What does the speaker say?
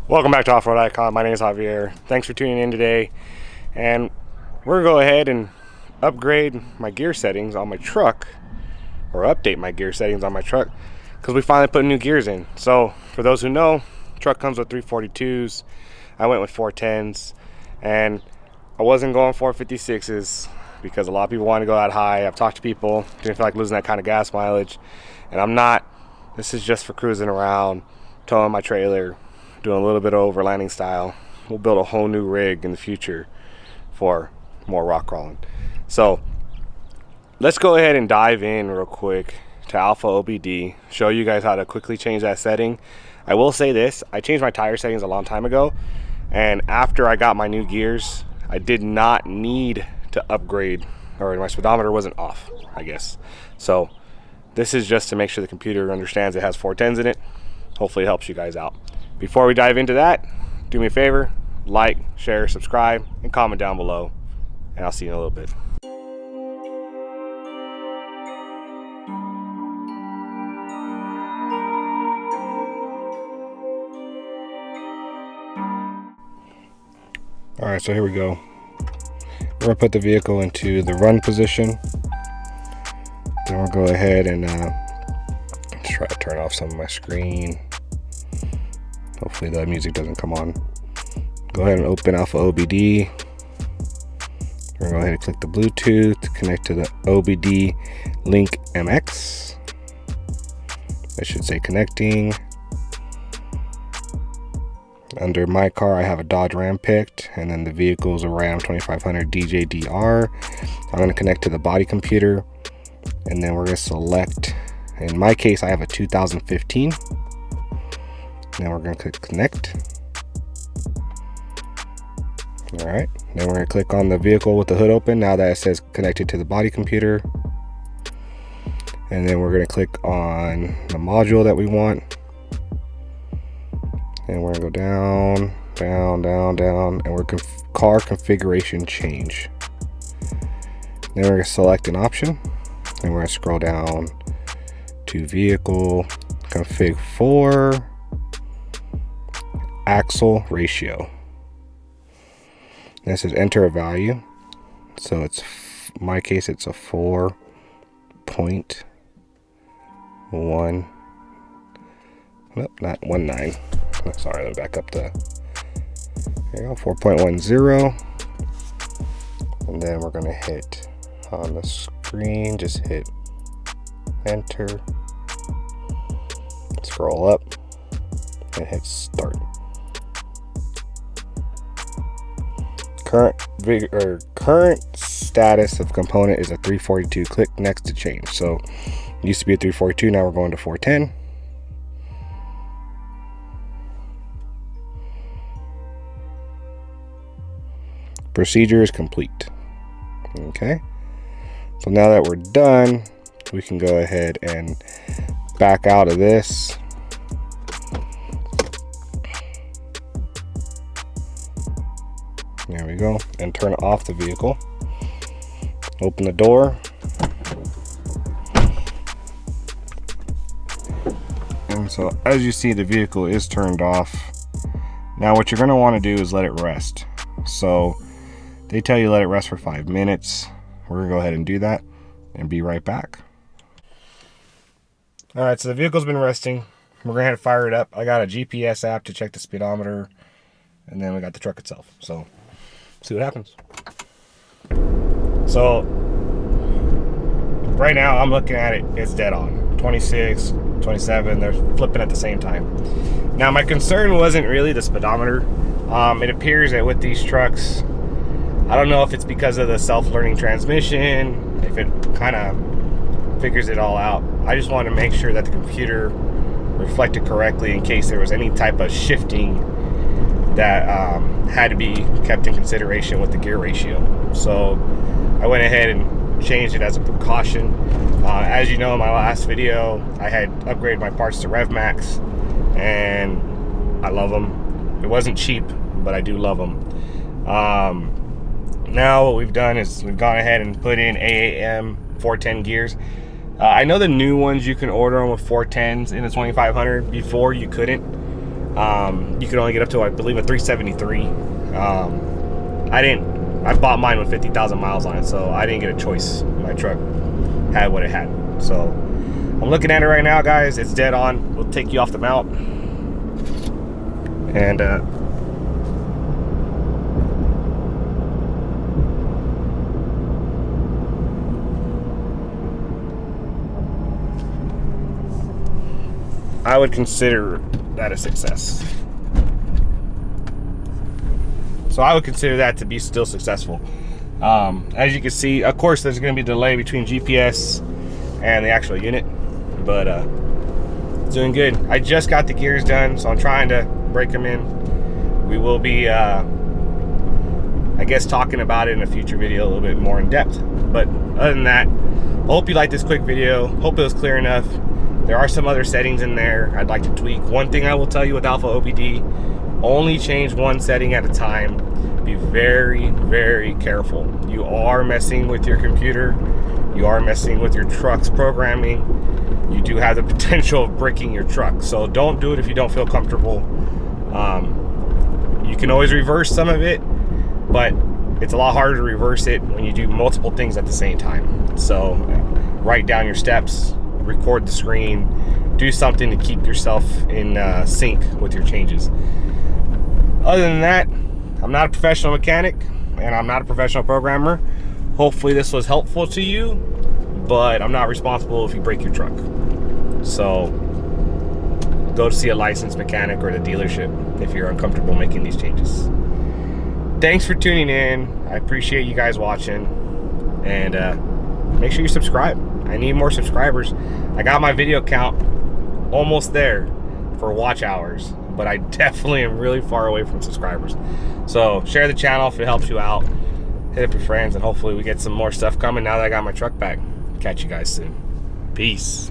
Welcome back to Offroadicon. My name is Javier. Thanks for tuning in today. And we're gonna go ahead and upgrade my gear settings on my truck, or update my gear settings on my truck, because we finally put new gears in. So for those who know, truck comes with 342s. I went with 410s, and I wasn't going 456s because a lot of people want to go that high. I've talked to people, didn't feel like losing that kind of gas mileage, and I'm not. This is just for cruising around, towing my trailer, doing a little bit of overlanding style. We'll build a whole new rig in the future for more rock crawling. So let's go ahead and dive in real quick to AlphaOBD, show you guys how to quickly change that setting. I will say this, I changed my tire settings a long time ago, and after I got my new gears, I did not need to upgrade, or my speedometer wasn't off, I guess. So this is just to make sure the computer understands it has 410s in it. Hopefully it helps you guys out. Before we dive into that, do me a favor, like, share, subscribe, and comment down below, and I'll see you in a little bit. All right, so here we go. We're gonna put the vehicle into the run position. Then we'll go ahead and try to turn off some of my screen. Hopefully the music doesn't come on. Go ahead and open AlphaOBD. We're gonna go ahead and click the Bluetooth to connect to the OBD Link MX. I should say connecting. Under my car, I have a Dodge Ram picked, and then the vehicle is a Ram 2500 DJDR. I'm gonna connect to the body computer, and then we're gonna select, in my case, I have a 2015. Now we're going to click connect. All right, then we're going to click on the vehicle with the hood open now that it says connected to the body computer. And then we're going to click on the module that we want. And we're going to go down, down, down, down, and we're car configuration change. Then we're going to select an option, and we're going to scroll down to vehicle config 4. Axle ratio. This is enter a value, so it's, in my case, it's a 4.1. Nope, not 19. Sorry, let me back up the. Here you go, 4.10, and then we're gonna hit on the screen. Just hit enter. Scroll up and hit start. Current status of component is a 342. Click next to change. So it used to be a 342, now we're going to 410. Procedure is complete. Okay, so now that we're done, we can go ahead and back out of this. There we go, and turn off the vehicle. Open the door. And so as you see, the vehicle is turned off. Now what you're going to want to do is let it rest. So they tell you let it rest for 5 minutes. We're going to go ahead and do that and be right back. All right, so the vehicle's been resting. We're going to have to fire it up. I got a GPS app to check the speedometer, and then we got the truck itself. So see what happens. So right now I'm looking at it, it's dead on. 26, 27, they're flipping at the same time. Now my concern wasn't really the speedometer. It appears that with these trucks, I don't know if it's because of the self-learning transmission, if it kind of figures it all out. I just wanted to make sure that the computer reflected correctly in case there was any type of shifting that had to be kept in consideration with the gear ratio. So I went ahead and changed it as a precaution. As you know, in my last video, I had upgraded my parts to RevMax, and I love them. It wasn't cheap, but I do love them. Now what we've done is we've gone ahead and put in AAM 410 gears. I know the new ones you can order them with 410s in the 2500. Before you couldn't. You can only get up to, I believe, a 373. I bought mine with 50,000 miles on it, so I didn't get a choice. My truck had what it had. So I'm looking at it right now, guys. It's dead on. We'll take you off the mount. And I would consider that a success. So I would consider that to be still successful. As you can see, of course, there's going to be a delay between GPS and the actual unit, but it's doing good. I just got the gears done, so I'm trying to break them in. We will be, I guess, talking about it in a future video a little bit more in depth. But other than that, I hope you liked this quick video. Hope it was clear enough. There are some other settings in there I'd like to tweak. One thing I will tell you with AlphaOBD, only change one setting at a time. Be very, very careful. You are messing with your computer. You are messing with your truck's programming. You do have the potential of breaking your truck. So don't do it if you don't feel comfortable. You can always reverse some of it, but it's a lot harder to reverse it when you do multiple things at the same time. So write down your steps, record the screen, do something to keep yourself in sync with your changes. Other than that, I'm not a professional mechanic and I'm not a professional programmer. Hopefully this was helpful to you, but I'm not responsible if you break your truck. So go to see a licensed mechanic or the dealership if you're uncomfortable making these changes. Thanks for tuning in. I appreciate you guys watching, and make sure you subscribe. I need more subscribers. I got my video count almost there for watch hours, but I definitely am really far away from subscribers. So share the channel if it helps you out. Hit up your friends, and hopefully we get some more stuff coming now that I got my truck back. Catch you guys soon. Peace.